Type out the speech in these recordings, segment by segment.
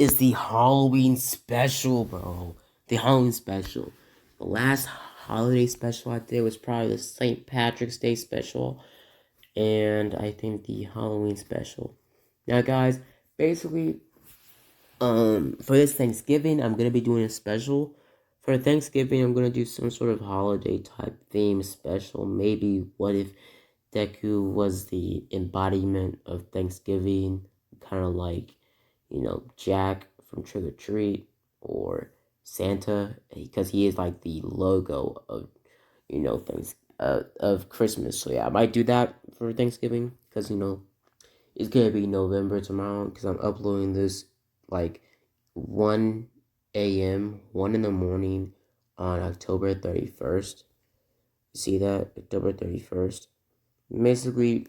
is the Halloween special, bro. The Halloween special. The last holiday special I did was probably the St. Patrick's Day special, and I think the Halloween special. Now, guys, basically, for this Thanksgiving, I'm gonna be doing a special. For Thanksgiving, I'm gonna do some sort of holiday type theme special. Maybe what if Deku was the embodiment of Thanksgiving, kind of like, Jack from Trick or Treat, or Santa, because he is like the logo of, things of Christmas. So yeah, I might do that for Thanksgiving, because it's gonna be November tomorrow, because I'm uploading this like 1 a.m., 1 in the morning on October 31st. See that? October 31st. Basically,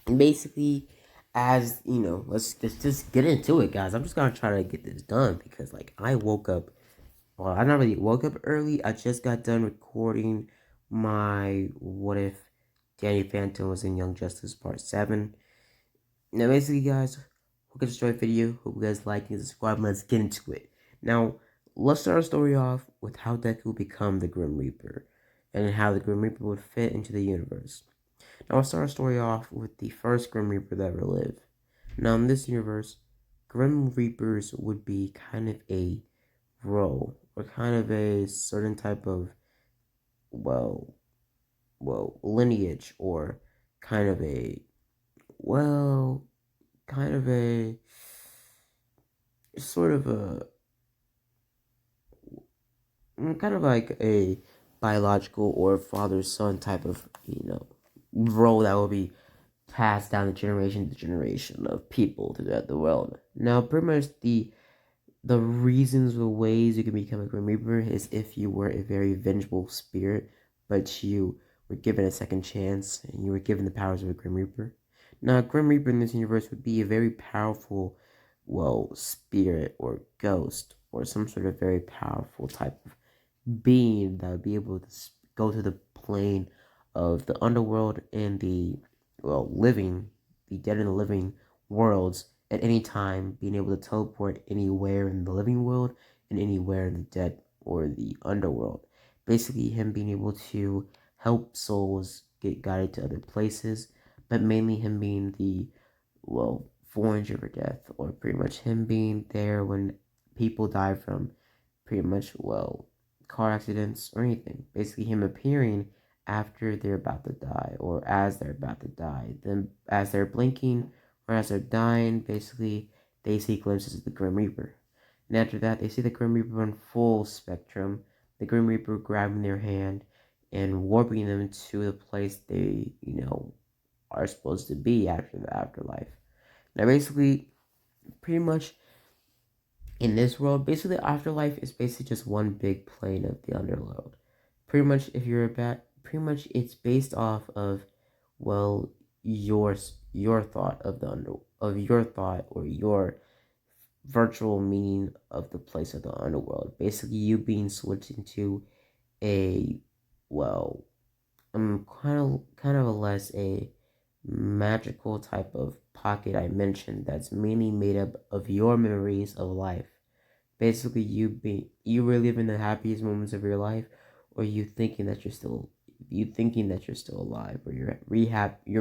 basically, as let's just get into it, guys. I'm just gonna try to get this done because, like, I woke up. Well, I not really woke up early. I just got done recording my "What If Danny Phantom Was in Young Justice" Part 7. Now, basically, guys, hope you guys enjoyed the video. Hope you guys like and subscribe. Let's get into it. Now, let's start our story off with how Deku would become the Grim Reaper, and how the Grim Reaper would fit into the universe. Now, I'll start our story off with the first Grim Reaper that ever lived. Now, in this universe, Grim Reapers would be kind of a role, or kind of a certain type of, well, lineage, or kind of a, well, kind of a, sort of a, kind of like a biological or father-son type of, role that will be passed down the generation to generation of people throughout the world. Now, pretty much the reasons or ways you can become a Grim Reaper is if you were a very vengeful spirit, but you were given a second chance and you were given the powers of a Grim Reaper. Now, a Grim Reaper in this universe would be a very powerful, spirit or ghost or some sort of very powerful type of being that would be able to go to the plane of the underworld and the living, the dead and the living worlds at any time, being able to teleport anywhere in the living world and anywhere in the dead or the underworld. Basically, him being able to help souls get guided to other places, but mainly him being the, foreigner for death, or pretty much him being there when people die from pretty much, car accidents or anything. Basically, him appearing after they're about to die, or as they're about to die. Then, as they're blinking or as they're dying, basically, they see glimpses of the Grim Reaper. And after that, they see the Grim Reaper in full spectrum, the Grim Reaper grabbing their hand and warping them to the place they, are supposed to be after the afterlife. Now, basically, pretty much in this world, basically the afterlife is basically just one big plane of the underworld. Pretty much, if you're a bat, pretty much it's based off of, well, your thought of the of your thought, or your virtual meaning of the place of the underworld. Basically, you being switched into a, well, kind of a less a magical type of pocket I mentioned that's mainly made up of your memories of life. Basically, you reliving the happiest moments of your life, or you thinking that you're still alive, or you're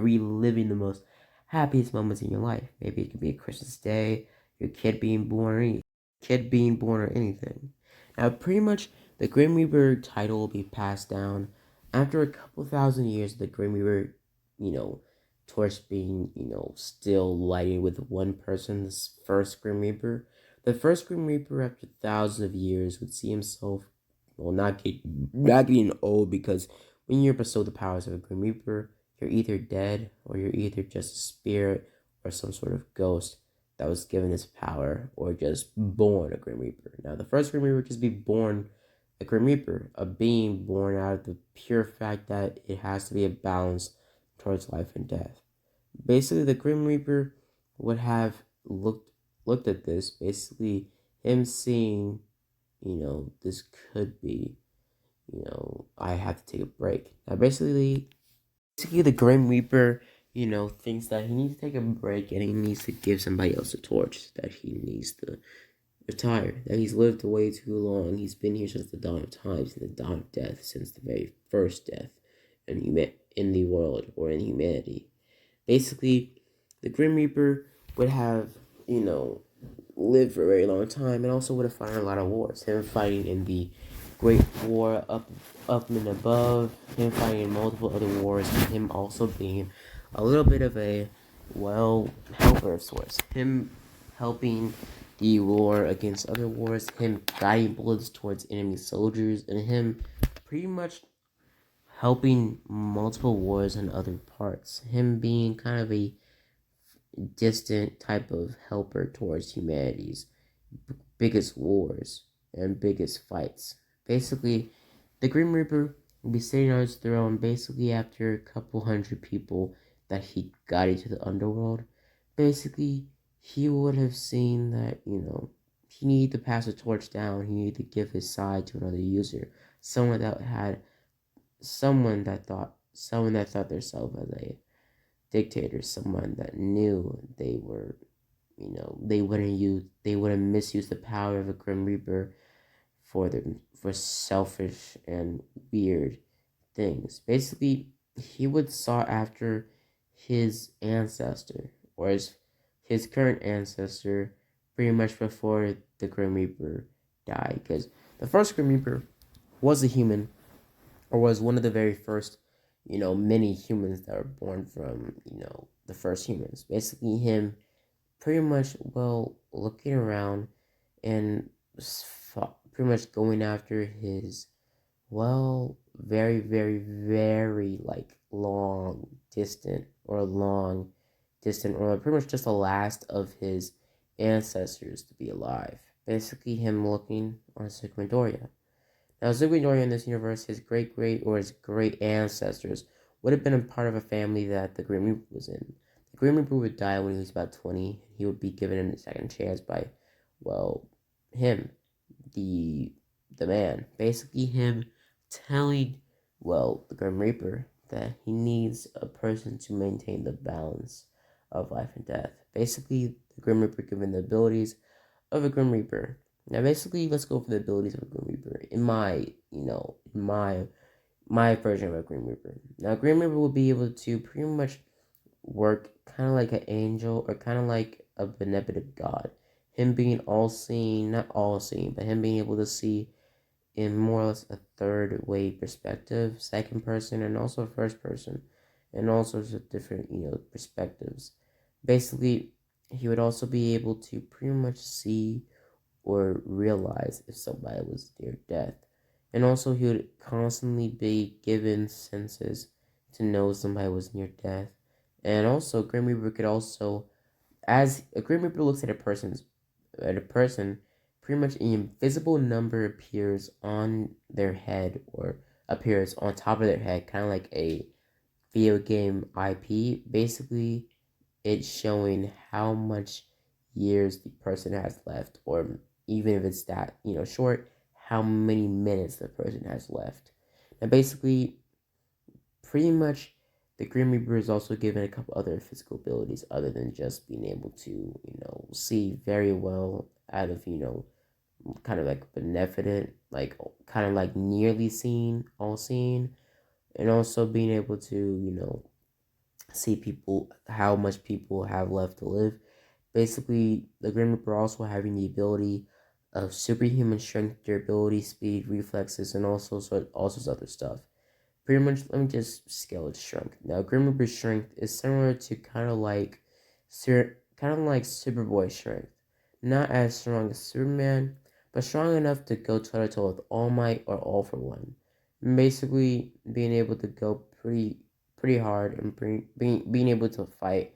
reliving the most happiest moments in your life. Maybe it could be a Christmas day, your kid being born, or anything. Now, pretty much the Grim Reaper title will be passed down after a couple thousand years. The Grim Reaper, torch being, still lighted with one person's first Grim Reaper. The first Grim Reaper, after thousands of years, would see himself, not getting old, because when you're bestowed the powers of a Grim Reaper, you're either dead, or you're either just a spirit or some sort of ghost that was given this power, or just born a Grim Reaper. Now, the first Grim Reaper would just be born a Grim Reaper, a being born out of the pure fact that it has to be a balance towards life and death. Basically, the Grim Reaper would have looked at this, basically him seeing, this could be, I have to take a break. Now, basically the Grim Reaper thinks that he needs to take a break and he needs to give somebody else a torch, that he needs to retire, that he's lived way too long. He's been here since the dawn of time, since the dawn of death, since the very first death in the world or in humanity. Basically, the Grim Reaper would have, lived for a very long time and also would have fought in a lot of wars. Him fighting in the Great War up and above, him fighting in multiple other wars, and him also being a little bit of a, helper of sorts. Him helping the war against other wars, him guiding bullets towards enemy soldiers, and him pretty much helping multiple wars in other parts. Him being kind of a distant type of helper towards humanity's biggest wars and biggest fights. Basically, the Grim Reaper will be sitting on his throne basically after a couple hundred people that he got into the underworld. Basically, he would have seen that, he needed to pass the torch down, he needed to give his side to another user. Someone that thought themselves as a dictator, someone that knew they wouldn't misuse the power of a Grim Reaper for selfish and weird things. Basically, he would sought after his ancestor or his current ancestor pretty much before the Grim Reaper died, because the first Grim Reaper was a human, or was one of the very first, many humans that were born from, the first humans. Basically, him pretty much, looking around and pretty much going after his, very, very, very, like, long distant, or pretty much just the last of his ancestors to be alive. Basically, him looking on Sigmadoria. Now, Sigmadoria in this universe, his great ancestors would have been a part of a family that the Grim Reaper was in. The Grim Reaper would die when he was about 20. He would be given a second chance by, him, the man. Basically, him telling, the Grim Reaper that he needs a person to maintain the balance of life and death. Basically, the Grim Reaper given the abilities of a Grim Reaper. Now, basically, let's go for the abilities of a Grim Reaper. In my version of a Grim Reaper. Now, Grim Reaper will be able to pretty much work kind of like an angel or kind of like a benevolent god. Him being all seeing, not all seeing, but him being able to see in more or less a third way perspective, second person, and also first person, and all sorts of different, perspectives. Basically, he would also be able to pretty much see or realize if somebody was near death. And also, he would constantly be given senses to know somebody was near death. And also, Grim Reaper could also, as a Grim Reaper looks at a person, pretty much an invisible number appears on their head or appears on top of their head, kind of like a video game IP. Basically, it's showing how much years the person has left, or even if it's that, short, how many minutes the person has left. Now, basically, pretty much, the Grim Reaper is also given a couple other physical abilities other than just being able to, see very well out of, kind of like benevolent, like kind of like nearly seeing, all seeing, and also being able to, see people, how much people have left to live. Basically, the Grim Reaper also having the ability of superhuman strength, durability, speed, reflexes, and also sorts of other stuff. Pretty much, let me just scale its strength. Now, Grim Reaper's strength is similar to kind of like Superboy's strength. Not as strong as Superman, but strong enough to go toe to toe with All Might or All for One. Basically, being able to go pretty hard and being able to fight,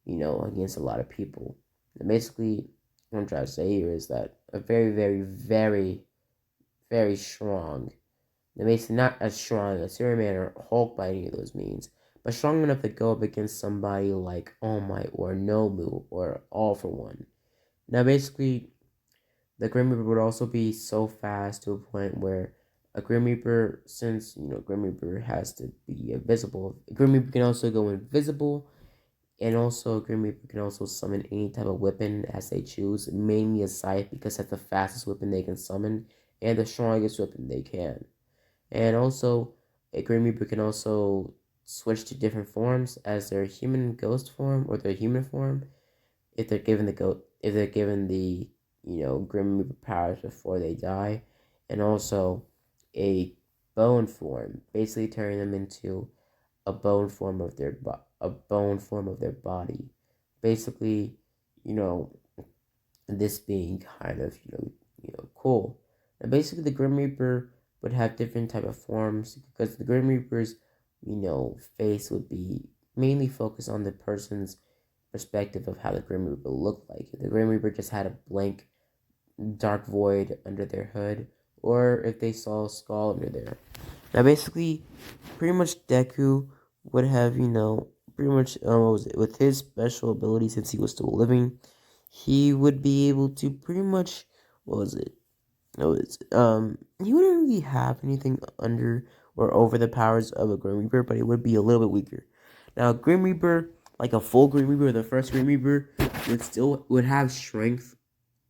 against a lot of people. And basically, what I'm trying to say here is that a very, very, very, very strong. It makes it not as strong as Superman or Hulk by any of those means, but strong enough to go up against somebody like All Might or Nobu or All for One. Now, basically, the Grim Reaper would also be so fast to a point where a Grim Reaper, since Grim Reaper has to be invisible, Grim Reaper can also go invisible And also, Grim Reaper can also summon any type of weapon as they choose, mainly a scythe because that's the fastest weapon they can summon and the strongest weapon they can. And also, a Grim Reaper can also switch to different forms as their human ghost form or their human form if they're given the Grim Reaper powers before they die, and also a bone form, basically turning them into a bone form of their body. Basically, you know, this being kind of cool. And basically, the Grim Reaper would have different type of forms because the Grim Reaper's face would be mainly focused on the person's perspective of how the Grim Reaper looked like. If the Grim Reaper just had a blank dark void under their hood, or if they saw a skull under there. Now, basically, pretty much Deku would have, pretty much, what was it, with his special ability since he was still living, he would be able to pretty much, what was it? No, he wouldn't really have anything under or over the powers of a Grim Reaper, but it would be a little bit weaker. Now, Grim Reaper, like a full Grim Reaper, the first Grim Reaper, would have strength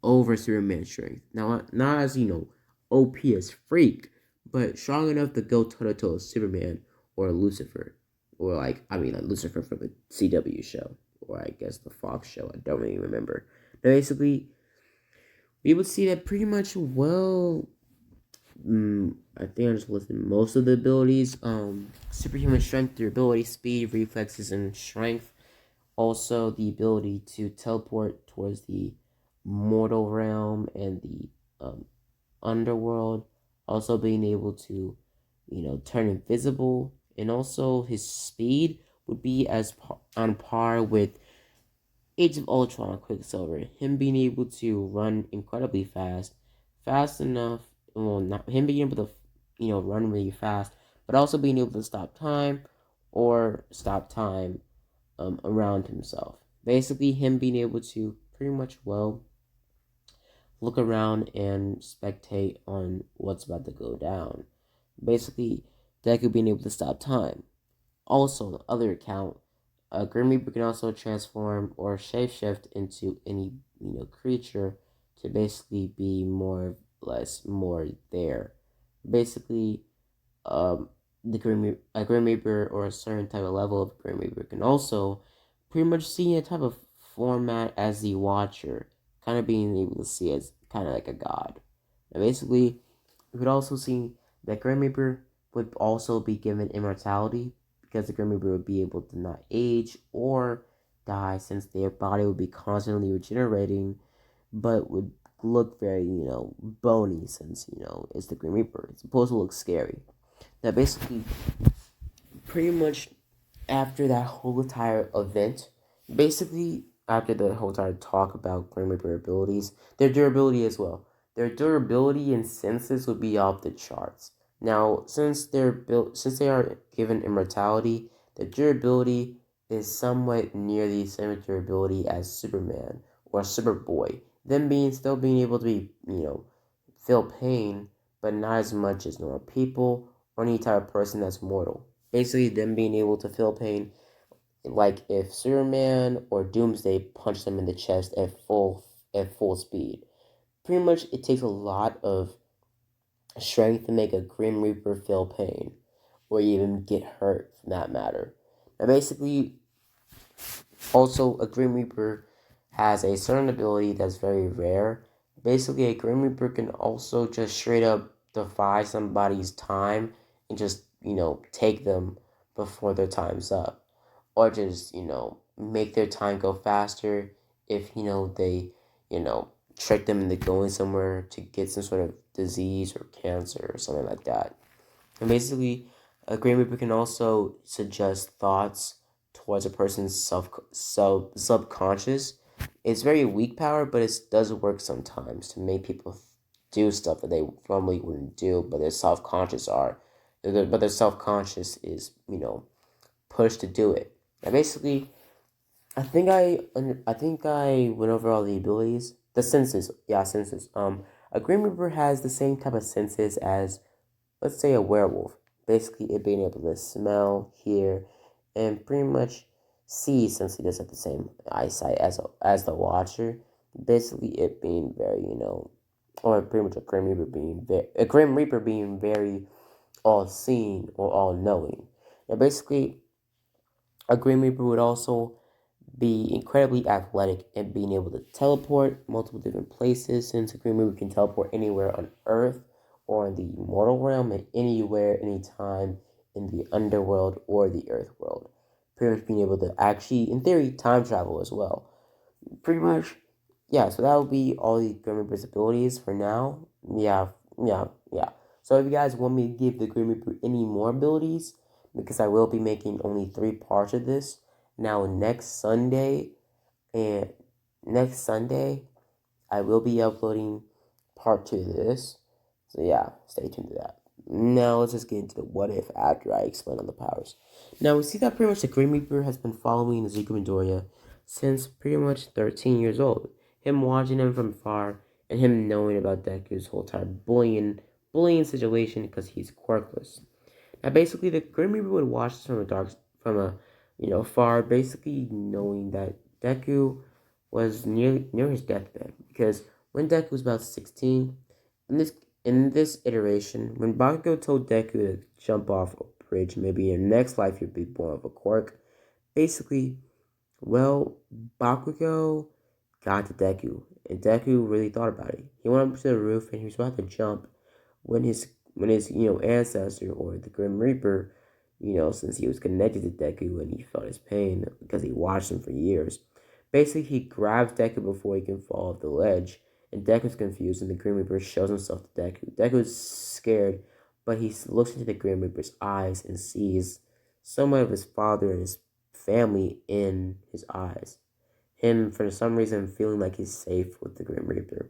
over Superman's strength. Now, not as OP as Freak, but strong enough to go toe to toe with Superman or Lucifer, or like Lucifer from the CW show, or I guess the Fox show. I don't really remember. But basically, we would see that pretty much well. I think I just listed most of the abilities. Superhuman strength, durability, speed, reflexes, and strength. Also, the ability to teleport towards the mortal realm and the underworld. Also, being able to, turn invisible, and also his speed would be on par with Age of Ultron Quicksilver. Him being able to run incredibly fast, fast enough. Well, not him being able to, run really fast, but also being able to stop time or stop time around himself. Basically, him being able to pretty much look around and spectate on what's about to go down. Basically, Deku being able to stop time. Also, on the other account, Grim Reaper can also transform or shapeshift into any creature to basically be more there. Basically, a Grim Reaper or a certain type of level of Grim Reaper can also pretty much see a type of format as the Watcher, kind of being able to see as kind of like a god. Now, basically, we could also see that Grim Reaper would also be given immortality because the Grim Reaper would be able to not age or die since their body would be constantly regenerating, but would look very, bony since, it's the Grim Reaper. It's supposed to look scary. Now, basically, pretty much after that whole entire event, basically after the whole entire talk about Grim Reaper abilities, their durability as well. Their durability and senses would be off the charts. Now, since they are given immortality, their durability is somewhat near the same durability as Superman or Superboy. Them being able to be, feel pain, but not as much as normal people or any type of person that's mortal. Basically, them being able to feel pain, like if Superman or Doomsday punch them in the chest at full speed. Pretty much, it takes a lot of strength to make a Grim Reaper feel pain, or even get hurt, for that matter. Now, basically, also a Grim Reaper has a certain ability that's very rare. Basically, a Grim Reaper can also just straight up defy somebody's time and just, take them before their time's up. Or just, make their time go faster if, they, trick them into going somewhere to get some sort of disease or cancer or something like that. And basically, a Grim Reaper can also suggest thoughts towards a person's subconscious. It's very weak power, but it does work sometimes to make people do stuff that they normally wouldn't do, but their self-conscious is pushed to do it. And basically, I think I went over all the abilities, the senses. Yeah, senses. A Grim Reaper has the same type of senses as, let's say, a werewolf. Basically, it being able to smell, hear, and pretty much see, since he does have the same eyesight as the Watcher. Basically, it being very, or pretty much a Grim Reaper being very all seeing or all knowing. Now, basically, a Grim Reaper would also be incredibly athletic and being able to teleport multiple different places, since a Grim Reaper can teleport anywhere on Earth or in the mortal realm, and anywhere, anytime in the underworld or the Earth world. Pretty much being able to actually, in theory, time travel as well. Pretty much, yeah, so that would be all the Grim Reaper's abilities for now. Yeah. So if you guys want me to give the Grim Reaper any more abilities, because I will be making only 3 parts of this. Now and next Sunday, I will be uploading part 2 of this. So yeah, stay tuned to that. Now let's just get into the what if after I explain on the powers. Now we see that pretty much the Grim Reaper has been following Ezekiel Midoriya since pretty much 13 years old. Him watching him from far and him knowing about Deku's whole entire bullying situation because he's quirkless. Now basically the Grim Reaper would watch this from a far, basically knowing that Deku was near his deathbed, because when Deku was about 16, in this iteration, when Bakugo told Deku to jump off a bridge, maybe in the next life you'd be born of a quirk, basically, well, Bakugo got to Deku, and Deku really thought about it. He went up to the roof and he was about to jump when his ancestor, or the Grim Reaper, since he was connected to Deku and he felt his pain because he watched him for years. Basically, he grabs Deku before he can fall off the ledge, and Deku's confused, and the Grim Reaper shows himself to Deku. Deku is scared, but he looks into the Grim Reaper's eyes and sees somewhat of his father and his family in his eyes. Him, for some reason, feeling like he's safe with the Grim Reaper.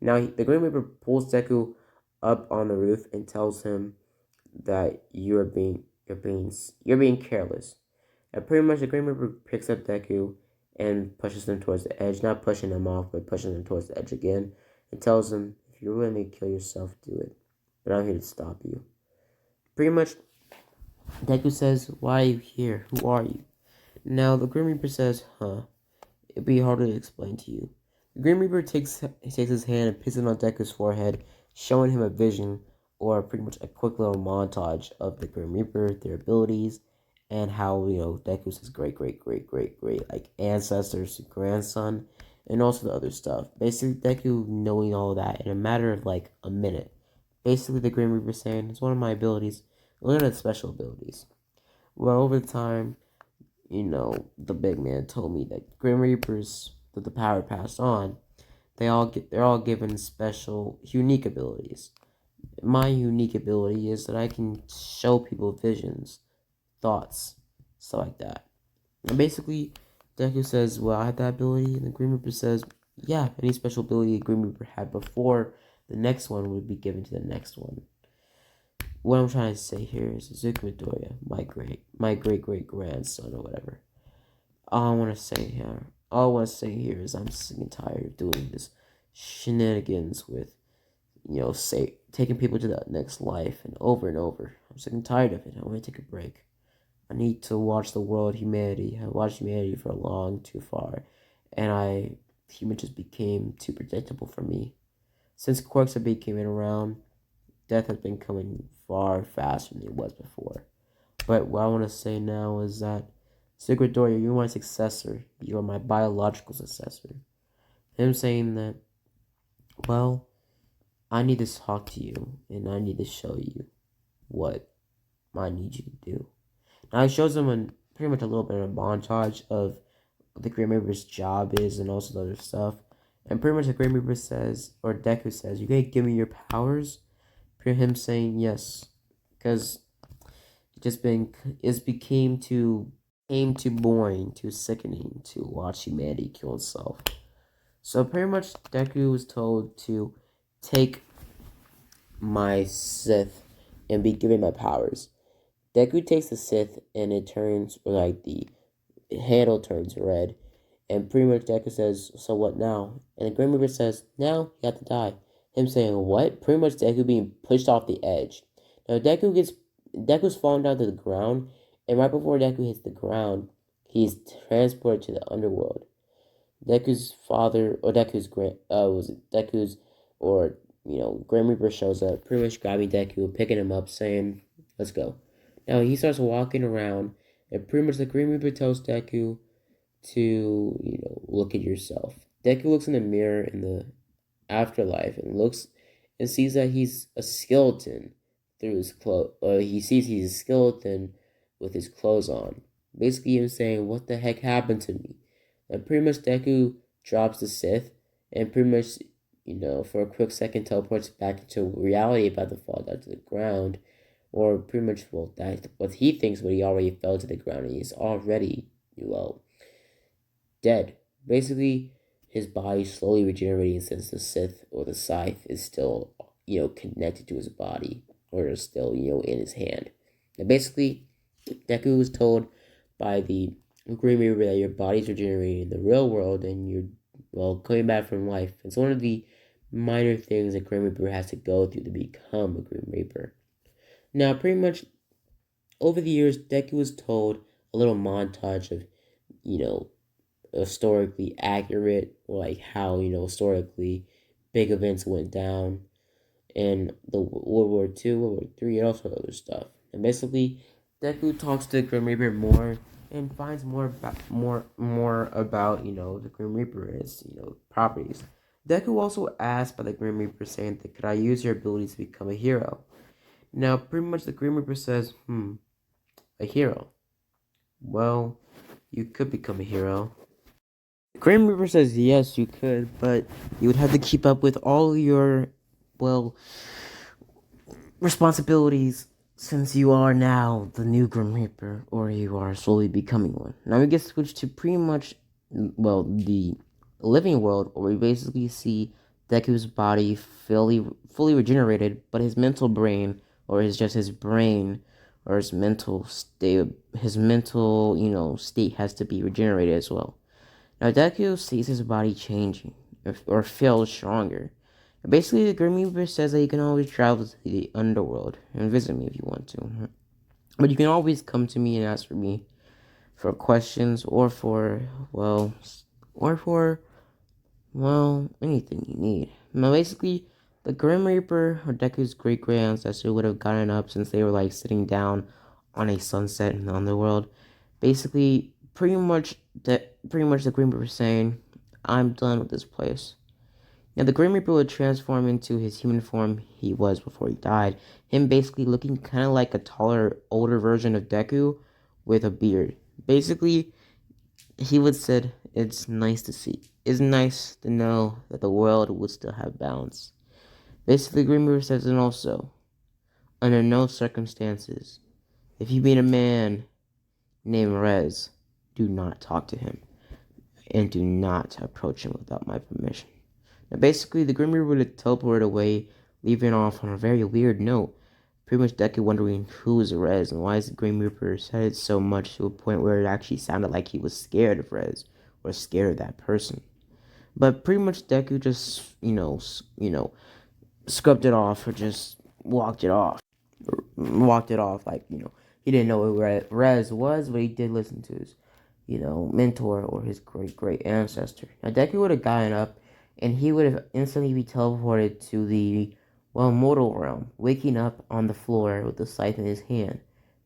Now, the Grim Reaper pulls Deku up on the roof and tells him that you're being careless. And pretty much the Grim Reaper picks up Deku and pushes him towards the edge, not pushing him off, but pushing him towards the edge again, and tells him, if you're willing to kill yourself, do it. But I'm here to stop you. Pretty much, Deku says, why are you here? Who are you? Now, the Grim Reaper says, it'd be harder to explain to you. The Grim Reaper takes his hand and puts it on Deku's forehead, showing him a vision, or pretty much a quick little montage of the Grim Reaper, their abilities, and how, Deku's his great, like, ancestor's grandson, and also the other stuff. Basically, Deku knowing all that in a matter of, like, a minute. Basically, the Grim Reaper saying, it's one of my abilities. Learn the special abilities. Well, over time, the big man told me that Grim Reapers, that the power passed on, they're all given special, unique abilities. My unique ability is that I can show people visions, thoughts, stuff like that. And basically, Deku says, well, I have that ability, and the Grim Reaper says, yeah, any special ability the Grim Reaper had before, the next one would be given to the next one. What I'm trying to say here is Izuku Midoriya, my great grandson or whatever. All I want to say here is I'm sick and tired of doing this shenanigans with, taking people to that next life and over. I'm sick and tired of it. I want to take a break. I need to watch the world, humanity. I watched humanity for long too far, and human just became too predictable for me. Since quirks have been coming around, death has been coming far faster than it was before. But what I want to say now is that, Secret Doria, you're my successor. You're my biological successor. Him saying that, well, I need to talk to you, and I need to show you what I need you to do. Now, it shows him pretty much a little bit of a montage of what the Grim Reaper's job is and also the other stuff. And pretty much the Grim Reaper says, or Deku says, you gonna give me your powers? Him saying yes, because became too boring, too sickening to watch humanity kill itself. So pretty much Deku was told to take my Sith and be given my powers. Deku takes the Sith and it turns, or like the handle turns red, and pretty much Deku says, so what now? And the Grim Reaper says, now you have to die. Him saying, what? Pretty much Deku being pushed off the edge. Now Deku's falling down to the ground, and right before Deku hits the ground, He's transported to the underworld. Deku's father, or Deku's grand, was it Deku's, or, Grim Reaper shows up, pretty much grabbing Deku, picking him up, saying, let's go. Now he starts walking around, and pretty much the Grim Reaper tells Deku to, look at yourself. Deku looks in the mirror in the afterlife and looks and sees that he's a skeleton through his clothes. He sees he's a skeleton with his clothes on. Basically, him saying, "What the heck happened to me?" And pretty much Deku drops the Sith and pretty much, for a quick second teleports back into reality about to fall down to the ground. Or pretty much, well, that's what he thinks, but he already fell to the ground and he's already, well, dead. Basically, his body slowly regenerating since the Sith or the Scythe is still, connected to his body or is still, in his hand. And basically, Deku was told by the Green Reaper that your body's regenerating in the real world and you're, well, coming back from life. It's one of the minor things a Green Reaper has to go through to become a Green Reaper. Now, pretty much over the years, Deku was told a little montage of, you know, historically accurate, or like how, historically big events went down in the World War II, World War III, and also other stuff. And basically, Deku talks to Grim Reaper more and finds more about, the Grim Reaper and his, properties. Deku also asked by the Grim Reaper saying that, could I use your abilities to become a hero? Now, pretty much the Grim Reaper says, a hero. Well, you could become a hero. Grim Reaper says yes, you could, but you would have to keep up with all your, well, responsibilities since you are now the new Grim Reaper, or you are slowly becoming one. Now we get switched to pretty much, well, the living world, where we basically see Deku's body fully regenerated, but his mental brain, or his brain, or his mental, state has to be regenerated as well. Now Deku sees his body changing, or feels stronger. Basically, the Grim Reaper says that you can always travel to the underworld and visit me if you want to. But you can always come to me and ask for me for questions or for anything you need. Now, basically, the Grim Reaper, or Deku's great ancestor, would have gotten up since they were like sitting down on a sunset in the underworld. Basically, pretty much the Grim Reaper saying, I'm done with this place. Now, the Grim Reaper would transform into his human form he was before he died. Him basically looking kind of like a taller, older version of Deku with a beard. Basically, he would said, it's nice to know that the world would still have balance. Basically, Grim Reaper says, and also, under no circumstances, if you meet a man named Rez, do not talk to him, and do not approach him without my permission. Now, basically, the Grim Reaper would have teleported away, leaving off on a very weird note. Pretty much Deku wondering who is Rez and why is the Grim Reaper said it so much to a point where it actually sounded like he was scared of Rez or scared of that person. But pretty much Deku just, scrubbed it off or just walked it off. Like, he didn't know who Rez was, but he did listen to his, mentor or his great ancestor. Now, Deku would have gotten up and he would have instantly be teleported to the, well, mortal realm, waking up on the floor with the scythe in his hand.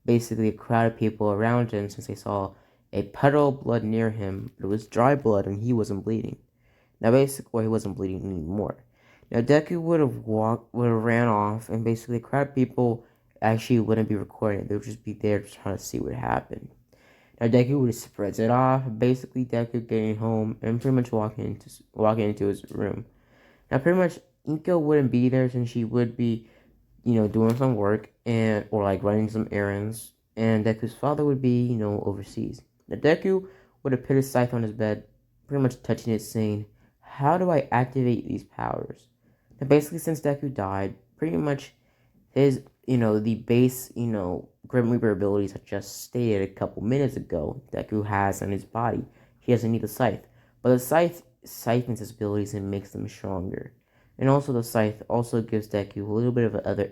Basically, a crowd of people around him since they saw a puddle of blood near him, but it was dry blood and he wasn't bleeding. Now, basically, he wasn't bleeding anymore. Now, Deku would have ran off, and basically, a crowd of people actually wouldn't be recording. They would just be there trying to see what happened. Now, Deku would have spreads it off. Basically, Deku getting home and pretty much walking into his room. Now, pretty much, Inko wouldn't be there since she would be, doing some work or like running some errands, and Deku's father would be, overseas. Now, Deku would have put his scythe on his bed, pretty much touching it, saying, how do I activate these powers? Now, basically, since Deku died, pretty much his, the base, Grim Reaper abilities I just stated a couple minutes ago, Deku has on his body. He doesn't need the scythe. But the scythe siphons his abilities and makes them stronger. And also the scythe also gives Deku a little bit of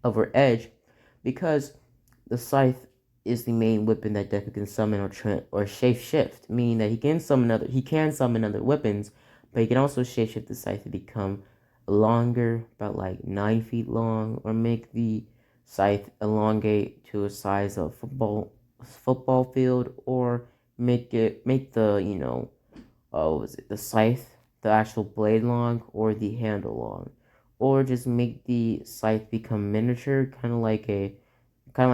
over edge because the scythe is the main weapon that Deku can summon or shape shift, meaning that he can summon other weapons, but he can also shape shift the scythe to become longer, about like 9 feet long, or make the scythe elongate to a size of football field, or make the what was it, the scythe, the actual blade long, or the handle long, or just make the scythe become miniature, kind of like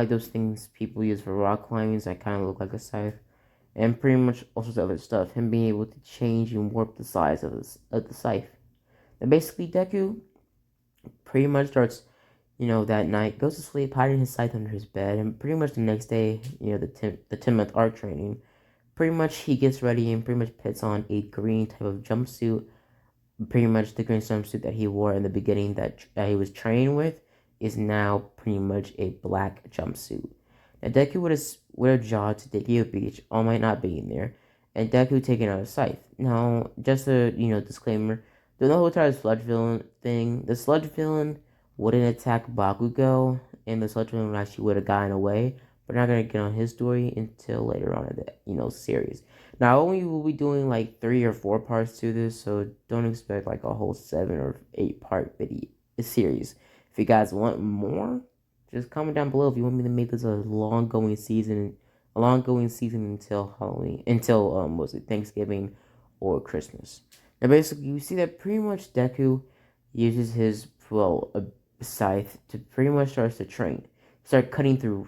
those things people use for rock climbing that kind of look like a scythe, and pretty much all sorts of other stuff. Him being able to change and warp the size of the scythe. And basically, Deku pretty much starts, that night, goes to sleep, hiding his scythe under his bed, and pretty much the next day, the 10-month arc training, pretty much he gets ready and pretty much puts on a green type of jumpsuit. Pretty much the green jumpsuit that he wore in the beginning that he was training with is now pretty much a black jumpsuit. Now Deku would have jogged to Daku Beach, All Might not being there, and Deku taking out a scythe. Now, just a disclaimer, the whole entire sludge villain thing, the sludge villain wouldn't attack Bakugo, and the sludge villain actually would have gotten away. We're not gonna get on his story until later on in the series. Now, only will be doing like 3 or 4 parts to this, so don't expect like a whole 7 or 8 part video series. If you guys want more, just comment down below if you want me to make this a long going season until Halloween, until was it Thanksgiving or Christmas. Now, basically, you see that pretty much Deku uses his scythe to pretty much starts to train. He starts cutting through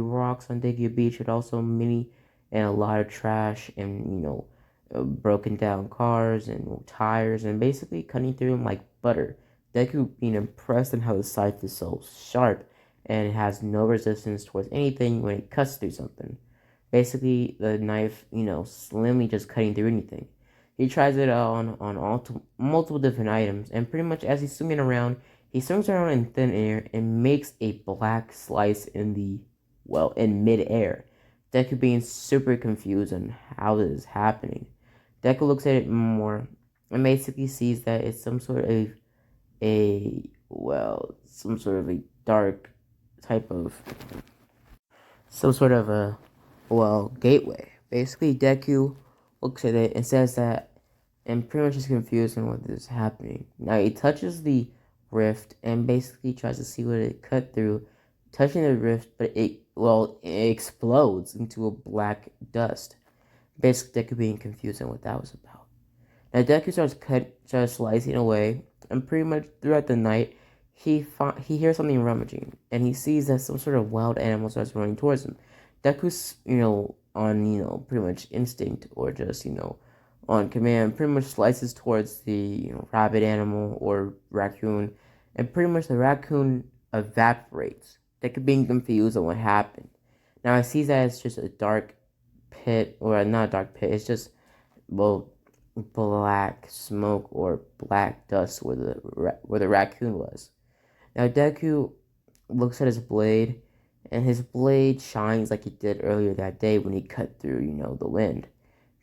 rocks on Daku Beach, and also many and a lot of trash and broken down cars and tires, and basically cutting through them like butter. Deku being impressed in how the scythe is so sharp and it has no resistance towards anything when it cuts through something. Basically, the knife, slimly just cutting through anything. He tries it on multiple different items, and pretty much as he's swinging around, he swings around in thin air and makes a black slice in midair. Deku being super confused on how this is happening. Deku looks at it more and basically sees that it's some sort of a dark type of gateway. Basically, Deku looks at it and says that, and pretty much is confused on what is happening. Now he touches the rift and basically tries to see what it cut through, touching the rift, but it explodes into a black dust. Basically, Deku being confused on what that was about. Now Deku starts slicing away, and pretty much throughout the night, he hears something rummaging, and he sees that some sort of wild animal starts running towards him. Deku's, on, pretty much instinct, or just, on command, pretty much slices towards the, rabbit animal or raccoon, and pretty much the raccoon evaporates. Deku being confused on what happened. Now I see that it's just a dark pit, or not a dark pit, it's just, black smoke or black dust where the raccoon was. Now Deku looks at his blade, and his blade shines like it did earlier that day when he cut through, the wind.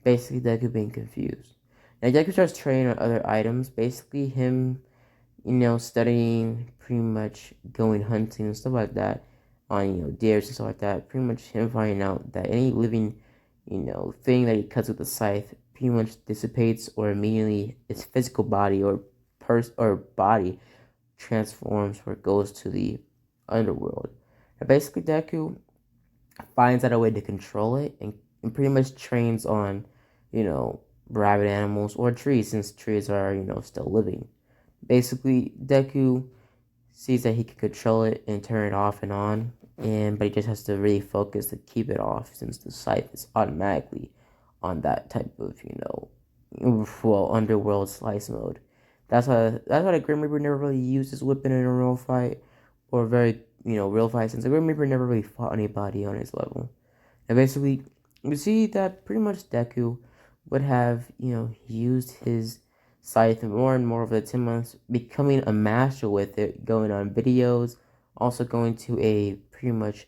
Basically, Deku being confused. Now Deku starts training on other items. Basically, him, studying, pretty much going hunting and stuff like that on, deers and stuff like that. Pretty much him finding out that any living, thing that he cuts with the scythe pretty much dissipates, or immediately its physical body or body transforms or goes to the underworld. And basically, Deku finds out a way to control it and pretty much trains on, rabbit animals or trees, since trees are, still living. Basically, Deku sees that he can control it and turn it off and on, but he just has to really focus to keep it off, since the scythe is automatically on that type of, underworld slice mode. That's why the Grim Reaper never really used his weapon in a real fight, or very, real fight, since the Grim Reaper never really fought anybody on his level. And basically, you see that pretty much Deku would have, used his scythe more and more over the 10 months, becoming a master with it, going on videos, also going to pretty much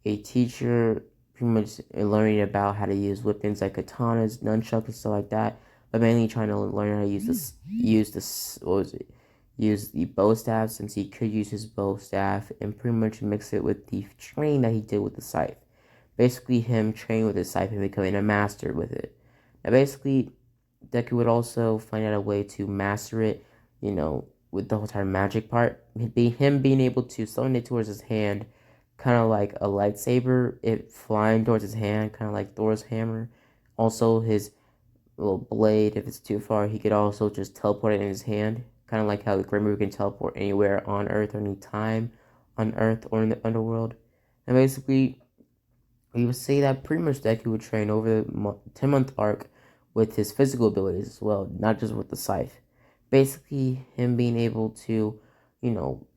a teacher, pretty much learning about how to use weapons like katanas, nunchucks, and stuff like that, but mainly trying to learn how to use use the bow staff since he could use his bow staff and pretty much mix it with the training that he did with the scythe. Basically, him training with his scythe and becoming a master with it. Now, basically, Deku would also find out a way to master it, with the whole entire magic part. Him being able to summon it towards his hand, kind of like a lightsaber, it flying towards his hand, kind of like Thor's hammer. Also, his little blade, if it's too far, he could also just teleport it in his hand, kind of like how the Grim Reaper can teleport anywhere on Earth or any time on Earth or in the underworld. And basically, we would say that pretty much Deku would train over the 10-month arc with his physical abilities as well, not just with the scythe. Basically, him being able to,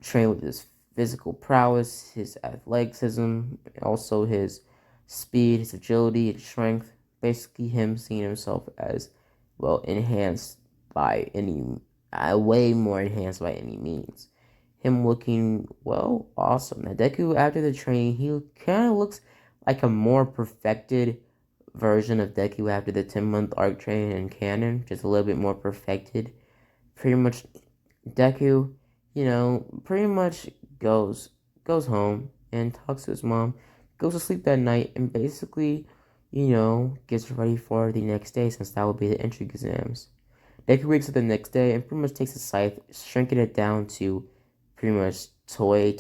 train with his physical prowess, his athleticism, also his speed, his agility, his strength. Basically, him seeing himself as, well, enhanced by any, way more enhanced by any means. Him looking, well, awesome. Now, Deku, after the training, he kind of looks like a more perfected version of Deku after the 10-month arc training in canon, just a little bit more perfected. Pretty much, Deku, pretty much goes home and talks to his mom, goes to sleep that night, and basically, gets ready for the next day since that will be the entry exams. Deku wakes up the next day and pretty much takes a scythe, shrinking it down to pretty much toy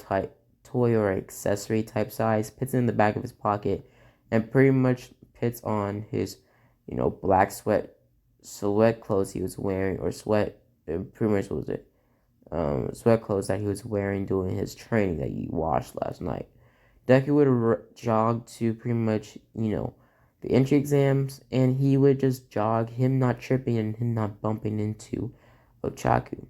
or accessory type size, puts it in the back of his pocket, and pretty much puts on his, black sweat clothes he was wearing, or pretty much was it, sweat clothes that he was wearing during his training that he washed last night. Deku would jog to pretty much, the entry exams, and he would just jog, him not tripping and him not bumping into Ochaku.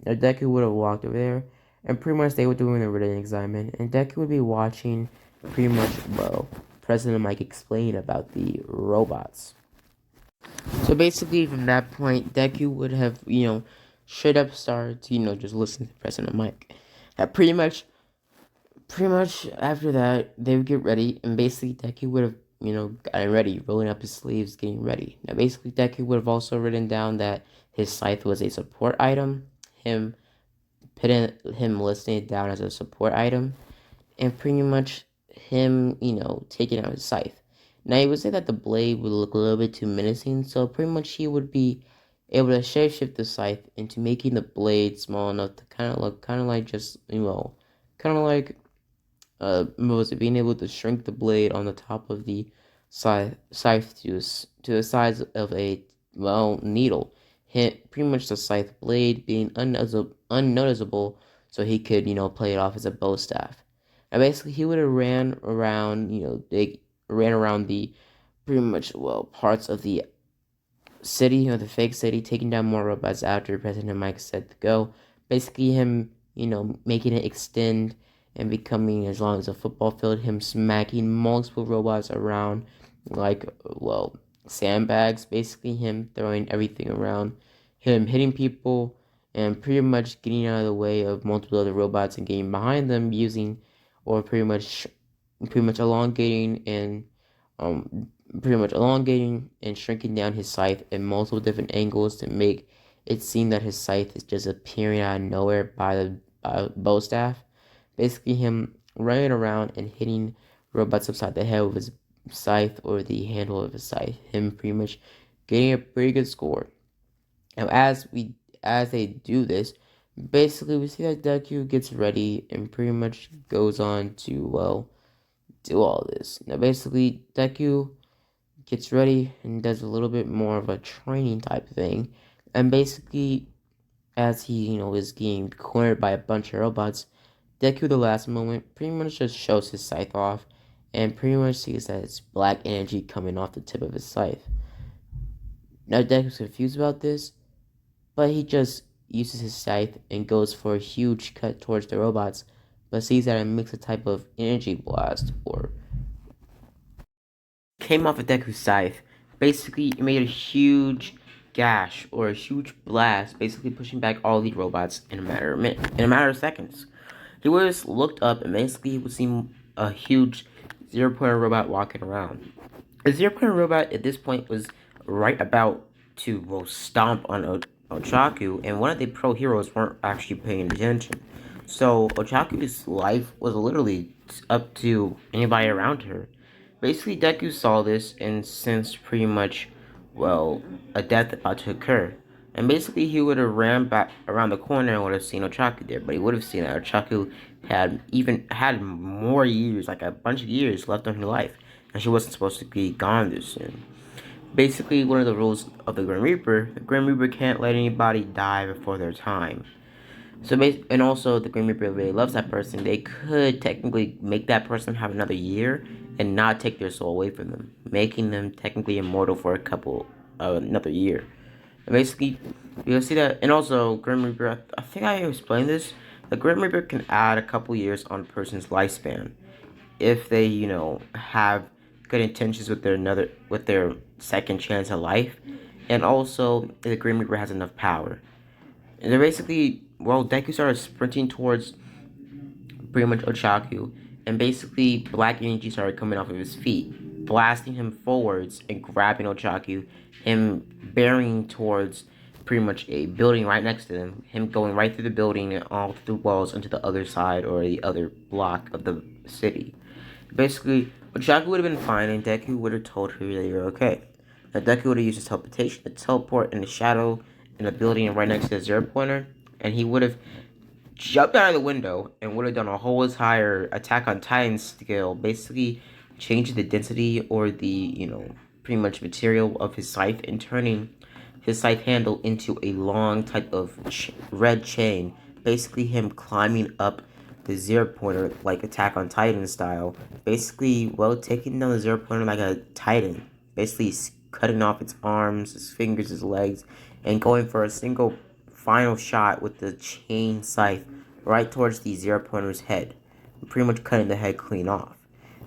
Now, Deku would have walked over there, and pretty much they were doing the written exam, and Deku would be watching pretty much, well, President Mike explain about the robots. So basically, from that point, Deku would have, straight up started to, just listen to President Mike. And pretty much after that, they would get ready, and basically Deku would have, gotten ready, rolling up his sleeves, getting ready. Now, basically, Deku would have also written down that his scythe was a support item, him listing it down as a support item, and pretty much him, taking out his scythe. Now, he would say that the blade would look a little bit too menacing, so pretty much he would be able to shapeshift the scythe into making the blade small enough to kind of look kind of like just, kind of like was it being able to shrink the blade on the top of the scythe to the size of a, well, needle. Pretty much the scythe blade being unnoticeable, so he could, play it off as a bow staff. And basically, he would have ran around, they ran around the pretty much, well, parts of the city, or the fake city, taking down more robots after President Mike said to go. Basically, him, making it extend and becoming as long as a football field, him smacking multiple robots around like, well, sandbags, basically him throwing everything around, him hitting people, and pretty much getting out of the way of multiple other robots and getting behind them using, or pretty much elongating and shrinking down his scythe in multiple different angles to make it seem that his scythe is just appearing out of nowhere by the bow staff. Basically, him running around and hitting robots upside the head with his scythe or the handle of his scythe. Him pretty much getting a pretty good score. Now, as they do this, basically we see that Deku gets ready and pretty much goes on to, well, do all this. Now, basically, Deku gets ready and does a little bit more of a training type thing, and basically, as he, is getting cornered by a bunch of robots, Deku, the last moment, pretty much just shows his scythe off, and pretty much sees that it's black energy coming off the tip of his scythe. Now, Deku's confused about this, but he just uses his scythe and goes for a huge cut towards the robots, but sees that it makes a type of energy blast, or came off of Deku's scythe. Basically, it made a huge gash, or a huge blast, basically pushing back all the robots in a matter of seconds. He was looked up, and basically he would see a huge zero-pointer robot walking around. The zero-pointer robot at this point was right about to, well, stomp on Ochaku, and one of the pro heroes weren't actually paying attention. So Ochaku's life was literally up to anybody around her. Basically, Deku saw this and sensed pretty much, well, a death about to occur. And basically, he would have ran back around the corner and would have seen Ochaku there, but he would have seen that Ochaku had more years, like a bunch of years left on her life, and she wasn't supposed to be gone this soon. Basically, one of the rules of the Grim Reaper can't let anybody die before their time. So, and also, the Grim Reaper really loves that person. They could technically make that person have another year and not take their soul away from them, making them technically immortal for another year. And basically, you'll see that, and also, Grim Reaper, I think I explained this. The Grim Reaper can add a couple years on a person's lifespan if they, have good intentions with their second chance at life, and also the Grim Reaper has enough power. And they're basically, well, Deku started sprinting towards pretty much Ochaku, and basically black energy started coming off of his feet, blasting him forwards and grabbing Ochaku, him bearing towards pretty much a building right next to him going right through the building and all through the walls onto the other side or the other block of the city. Basically, Ochaku would have been fine, and Deku would have told her that you're okay. Now, Deku would have used his teleportation to teleport in the shadow in a building right next to the zero pointer, and he would have jumped out of the window and would have done a whole entire Attack on Titan scale, basically changing the density or the, pretty much material of his scythe and turning his scythe handle into a long type of red chain. Basically, him climbing up the zero pointer like Attack on Titan style. Basically, well, taking down the zero pointer like a Titan. Basically, cutting off its arms, its fingers, its legs, and going for a single final shot with the chain scythe right towards the zero pointer's head, pretty much cutting the head clean off.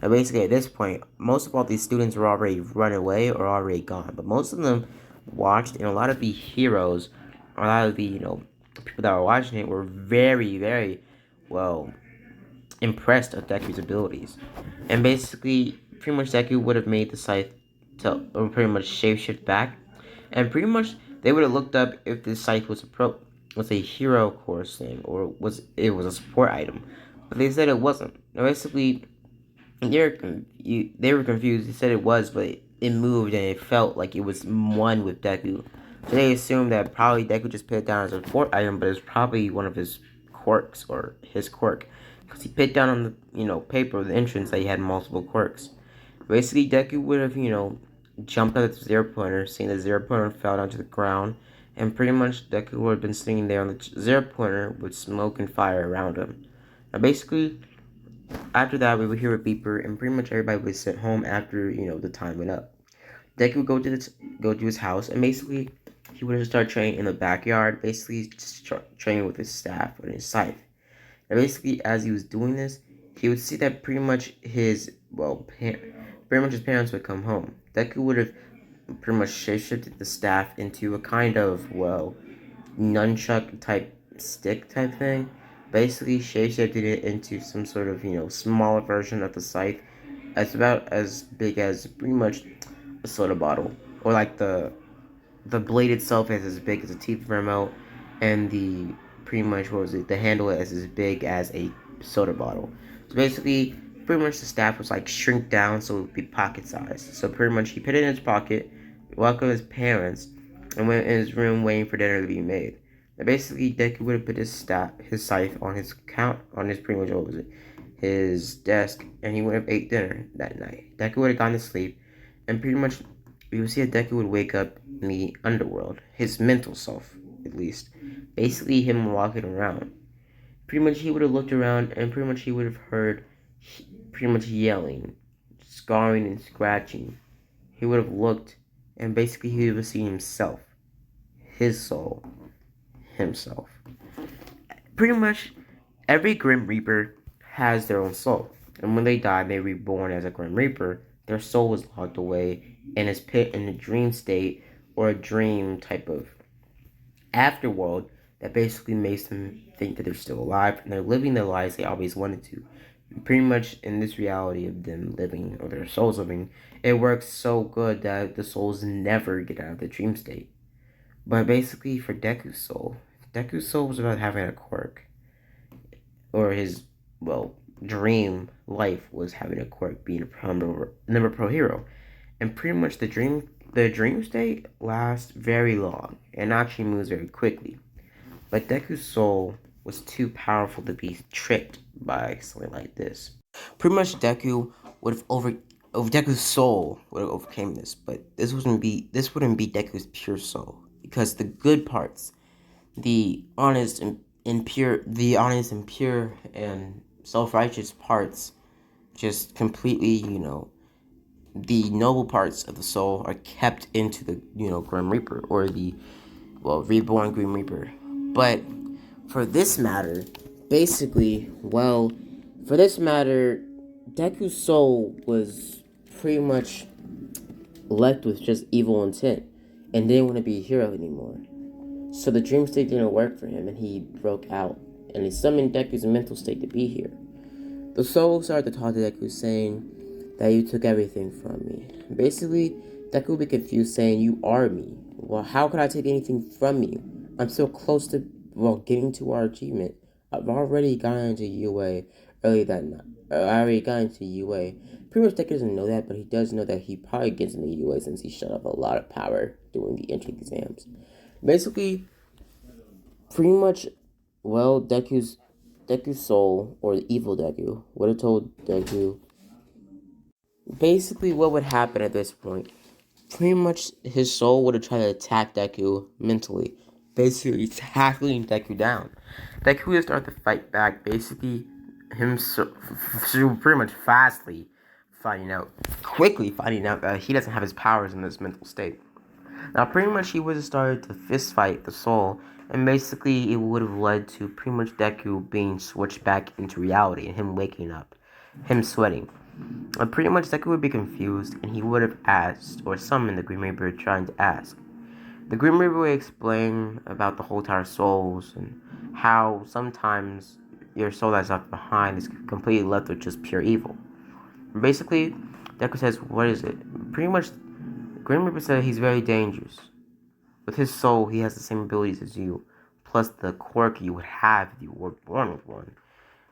Now, basically, at this point, most of all these students were already run away or already gone, but most of them watched, and a lot of the heroes, a lot of the people that were watching it were very, very well impressed with Deku's abilities, and basically, pretty much Deku would have made the scythe to pretty much shapeshift back, and pretty much they would have looked up if the scythe was a hero course thing or was a support item, but they said it wasn't. Now, basically, they were confused. They said it was, but it moved and it felt like it was one with Deku. So they assumed that probably Deku just put it down as a support item, but it's probably one of his quirks or his quirk, because he put down on the paper of the entrance that he had multiple quirks. Basically, Deku would have jumped at the zero pointer, seeing the zero pointer fell down to the ground, and pretty much Deku would have been sitting there on the zero pointer with smoke and fire around him. Now, basically, after that, we would hear a beeper, and pretty much everybody would sit home after the time went up. Deku would go to his house, and basically he would just start training in the backyard, basically just training with his staff and his scythe. And basically, as he was doing this, he would see that pretty much his parents would come home. Deku would have pretty much shifted the staff into a kind of nunchuck type stick type thing. Basically, shapeshifted it into some sort of smaller version of the scythe. It's about as big as pretty much a soda bottle, or like the blade itself is as big as a TV remote, and the pretty much the handle is as big as a soda bottle. So basically, pretty much the staff was like shrink down so it would be pocket sized. So pretty much he put it in his pocket, welcomed his parents, and went in his room waiting for dinner to be made. And basically, Deku would have put his scythe on his pretty much his desk, and he would have ate dinner that night. Deku would have gone to sleep, and pretty much you would see that Deku would wake up in the underworld, his mental self, at least. Basically, him walking around. Pretty much he would have looked around, and pretty much he would have heard pretty much yelling, scarring and scratching. He would have looked, and basically he would have seen himself, his soul, himself. Pretty much every Grim Reaper has their own soul, and when they die, they're reborn as a Grim Reaper. Their soul is locked away in his pit in a dream state or a dream type of afterworld that basically makes them think that they're still alive and they're living the lives they always wanted to. Pretty much in this reality of them living or their souls living, it works so good that the souls never get out of the dream state. But basically, for Deku's soul was about having a quirk, or his, well, dream life was having a quirk, being a number pro hero, and pretty much the dream state lasts very long and actually moves very quickly. But Deku's soul was too powerful to be tricked by something like this. Pretty much would have over Deku's soul would have overcame this, but this wouldn't be Deku's pure soul, because the good parts, the honest and pure and self-righteous parts, just completely, the noble parts of the soul are kept into the, Grim Reaper, or the, well, reborn Grim Reaper. But for this matter, basically, well, for this matter, Deku's soul was pretty much left with just evil intent and didn't want to be a hero anymore. So the dream state didn't work for him, and he broke out, and he summoned Deku's mental state to be here. The soul started to talk to Deku, saying that you took everything from me. Basically, Deku would be confused, saying, you are me. Well, how could I take anything from you? I'm so close to, well, getting to our achievement. I've already gotten into UA early that night. I already got into UA. Pretty much Deku doesn't know that, but he does know that he probably gets into UA since he shut up a lot of power during the entry exams. Basically, pretty much, well, Deku's soul, or the evil Deku, would have told Deku basically what would happen at this point. Pretty much his soul would have tried to attack Deku mentally, basically tackling Deku down. Deku would start to fight back, basically pretty much quickly finding out that he doesn't have his powers in this mental state. Now, pretty much he would have started to fist fight the soul, and basically it would have led to pretty much Deku being switched back into reality and him waking up, him sweating. Pretty much Deku would be confused, and he would have asked, or summoned the Grim Reaper trying to ask. The Grim Reaper would explain about the whole Tower Souls, and how sometimes your soul that's left behind is completely left with just pure evil. Basically, Deku says, what is it? Pretty much, Grim Reaper said he's very dangerous. With his soul, he has the same abilities as you, plus the quirk you would have if you were born with one,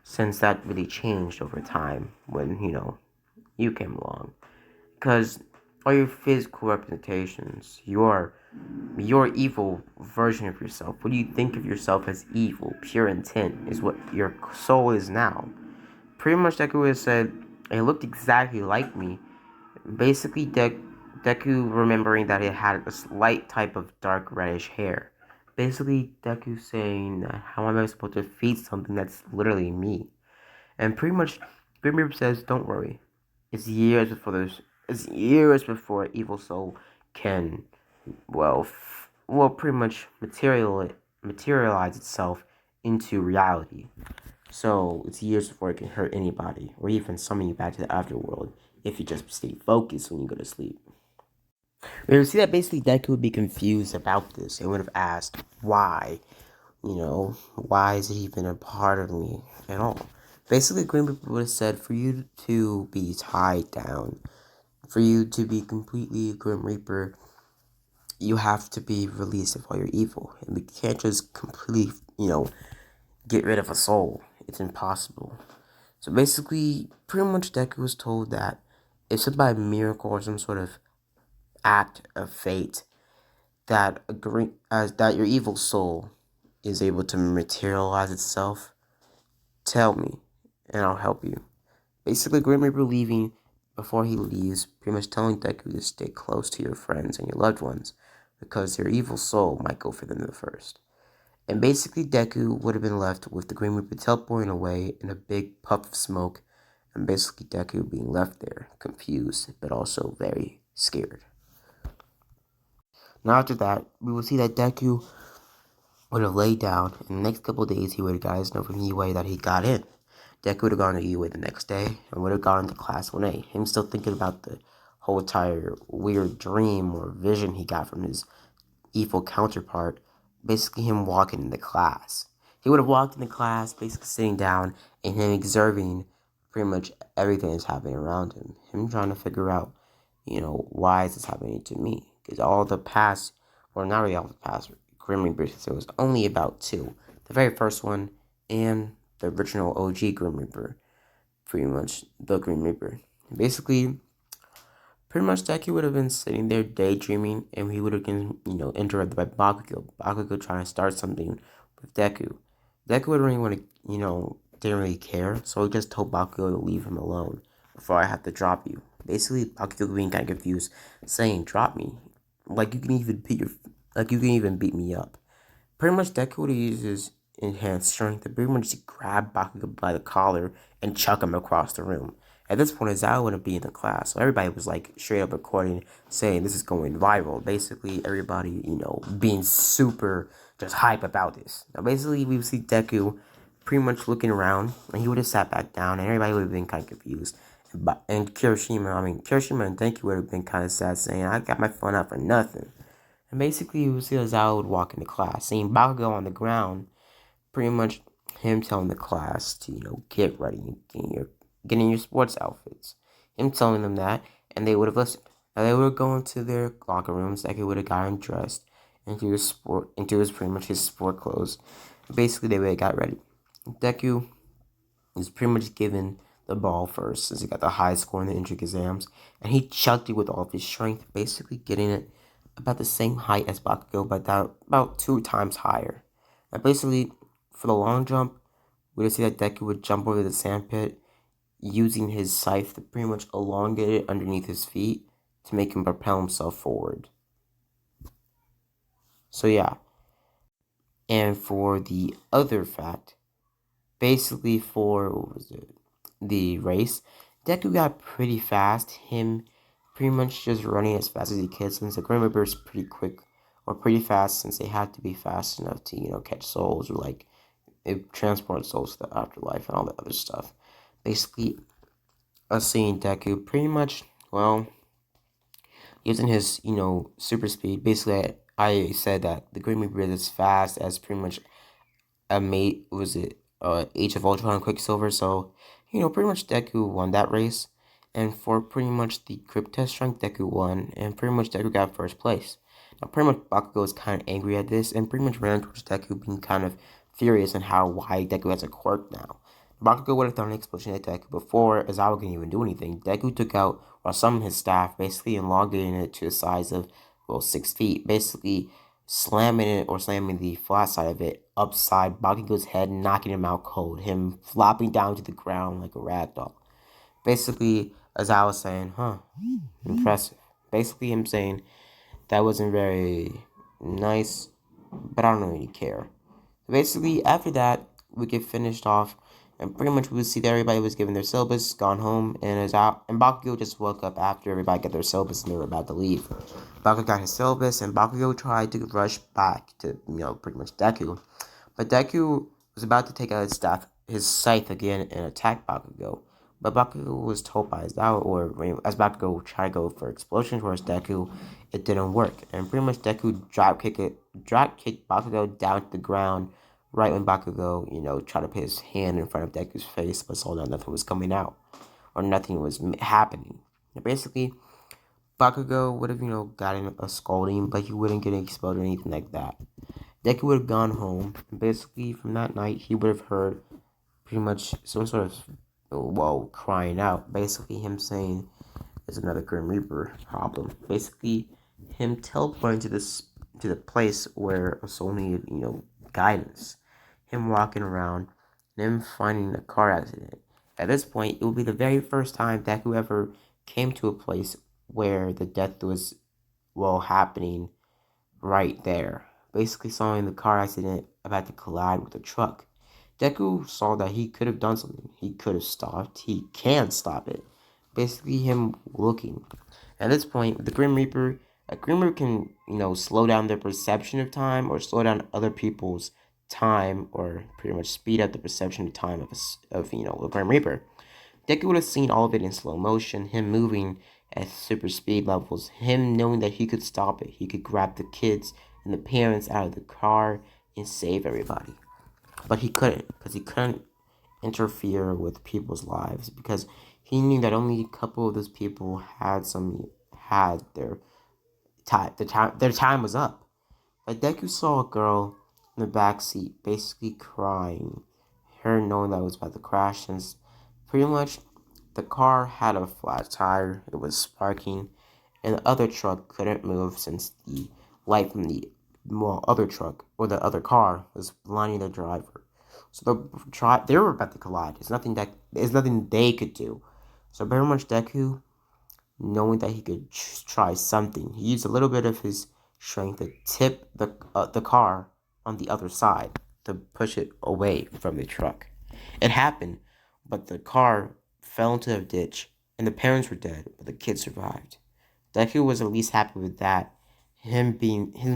since that really changed over time when, you came along. Because all your physical representations, your evil version of yourself, what do you think of yourself as evil, pure intent, is what your soul is now. Pretty much Deku has said, it looked exactly like me. Basically, Deku remembering that it had a slight type of dark reddish hair. Basically, Deku saying, how am I supposed to defeat something that's literally me? And pretty much, Grim Reaper says, don't worry. It's years before Evil Soul can, pretty much materialize itself into reality. So it's years before it can hurt anybody, or even summon you back to the afterworld if you just stay focused when you go to sleep. We would see that basically Deku would be confused about this and would have asked why, why is it even a part of me at all? Basically, Grim Reaper would have said, for you to be tied down, for you to be completely a Grim Reaper, you have to be released of all your evil. And we can't just completely, get rid of a soul. It's impossible. So basically, pretty much Deku was told that if by a miracle or some sort of act of fate, that your evil soul is able to materialize itself, tell me, and I'll help you. Basically, Grim Reaper leaving before he leaves, pretty much telling Deku to stay close to your friends and your loved ones, because your evil soul might go for them the first. And basically, Deku would have been left with the Grim Reaper teleporting away in a big puff of smoke, and basically Deku being left there, confused, but also very scared. Now after that, we will see that Deku would have laid down. In the next couple of days, he would have got his note from UA that he got in. Deku would have gone to UA the next day and would have gone to Class 1A. Him still thinking about the whole entire weird dream or vision he got from his evil counterpart. Basically, him walking into class. He would have walked into class, basically sitting down, and him observing pretty much everything that's happening around him. Him trying to figure out, why is this happening to me? Because all the past, or not really all the past Grim Reapers, so it was only about two. The very first one and the original OG Grim Reaper, pretty much the Grim Reaper. Basically, pretty much Daku would have been sitting there daydreaming, and he would have been, interrupted by Bakugo. Bakugo trying to start something with Deku. Deku would really want to, didn't really care, so he just told Bakugo to leave him alone before I have to drop you. Basically, Bakugo being kind of confused, saying, "Drop me, like you can even beat me up." Pretty much Deku would use his enhanced strength to pretty much just grab Bakugo by the collar and chuck him across the room. At this point, Azao wouldn't be in the class, so everybody was like straight up recording, saying this is going viral. Basically, everybody, being super just hype about this. Now, basically, we would see Deku pretty much looking around, and he would have sat back down, and everybody would have been kind of confused. And Kirishima and Denki would have been kind of sad, saying, "I got my fun out for nothing." And basically, you would see Azao would walk into class, seeing Bakugo on the ground, pretty much him telling the class to, get ready, getting your sports outfits. Him telling them that, and they would have listened. Now they would go into their locker rooms, like he would have gotten dressed into his pretty much his sport clothes. Basically, they would have got ready. Deku is pretty much given the ball first, since he got the high score in the entrance exams, and he chucked it with all of his strength, basically getting it about the same height as Bakugo, but about 2 times higher. Now, basically, for the long jump, we would see that Deku would jump over the sand pit, using his scythe to pretty much elongate it underneath his feet to make him propel himself forward. So yeah. And for the other fact, basically for the race, Deku got pretty fast. Him pretty much just running as fast as he could, since the Grim Reaper is pretty quick or pretty fast, since they had to be fast enough to catch souls or like it transport souls to the afterlife and all that other stuff. Basically, us seeing Deku pretty much, well, using his, super speed. Basically, I said that the Grim Reaper is as fast as pretty much a mate, was it, Age of Ultron Quicksilver. So, pretty much Deku won that race. And for pretty much the Crypt Test Strength, Deku won, and pretty much Deku got first place. Now, pretty much Bakugo was kind of angry at this, and pretty much ran towards Deku, being kind of furious on why Deku has a quirk now. Bakugo would have thrown an explosion at Deku before Aizawa can even do anything. Deku took out or summoned his staff, basically elongating it to the size of, 6 feet, basically slamming the flat side of it upside Bakugo's head, knocking him out cold, him flopping down to the ground like a rag doll. Basically, as I was saying, impressive. Basically, him saying that wasn't very nice, but I don't really care. Basically, after that, we get finished off, and pretty much we would see that everybody was given their syllabus, gone home, and Bakugo just woke up after everybody got their syllabus and they were about to leave. Bakugo got his syllabus, and Bakugo tried to rush back to, pretty much Deku. But Deku was about to take out his scythe again, and attack Bakugo. But Bakugo was told by Aizawa, or as Bakugo tried to go for explosion towards Deku, it didn't work. And pretty much Deku drop kicked Bakugo down to the ground right when Bakugo, tried to put his hand in front of Deku's face, but saw that nothing was coming out, or nothing was happening. And basically, Bakugo would have, gotten a scolding, but he wouldn't get exploded or anything like that. Deku would have gone home, and basically, from that night, he would have heard pretty much some sort of, crying out. Basically, him saying, "There's another Grim Reaper problem." Basically, him teleporting to the place where a soul needed, guidance. Him walking around, and him finding a car accident. At this point, it would be the very first time Deku ever came to a place where the death was, happening right there. Basically, saw the car accident about to collide with a truck. Deku saw that he could have done something. He could have stopped. He can stop it. Basically, him looking. At this point, the Grim Reaper, a Grim Reaper can, slow down their perception of time, or slow down other people's time, or pretty much speed up the perception of time of a Grim Reaper. Deku would have seen all of it in slow motion, him moving at super speed levels, him knowing that he could stop it. He could grab the kids and the parents out of the car and save everybody. But he couldn't, because he couldn't interfere with people's lives, because he knew that only a couple of those people had their time was up. But Deku saw a girl in the back seat basically crying, her knowing that it was about to crash since pretty much the car had a flat tire, it was sparking, and the other truck couldn't move since the light from the other truck or the other car was blinding the driver. So they were about to collide. There's nothing they could do. So very much Deku, knowing that he could try something, he used a little bit of his strength to tip the car on the other side to push it away from the truck. It happened, but the car fell into a ditch, and the parents were dead, but the kids survived. Deku was at least happy with that. Him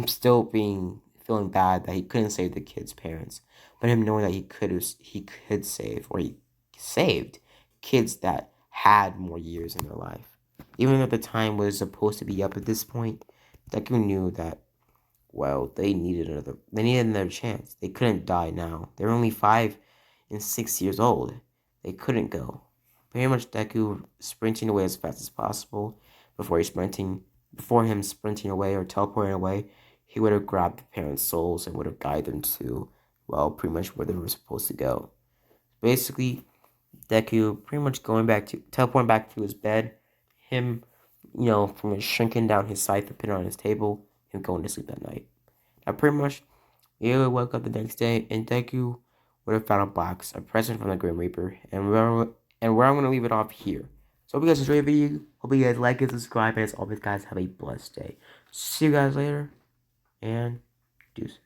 still being feeling bad that he couldn't save the kids' parents, but him knowing that he could save, or he saved kids that had more years in their life. Even though the time was supposed to be up at this point, Deku knew that, well, they needed another chance. They couldn't die now. They were only 5 and 6 years old. They couldn't go. Pretty much Deku sprinting away as fast as possible before him sprinting away or teleporting away, he would have grabbed the parents' souls and would have guided them to, well, pretty much where they were supposed to go. Basically, Deku pretty much teleporting back to his bed, him, from his shrinking down his scythe and putting it on his table, him going to sleep that night. I pretty much Leo woke up the next day, and Deku would have found a box, a present from the Grim Reaper, and where I'm going to leave it off here. So hope you guys enjoyed the video. Hope you guys like and subscribe, and as always, guys, have a blessed day. See you guys later, and deuces.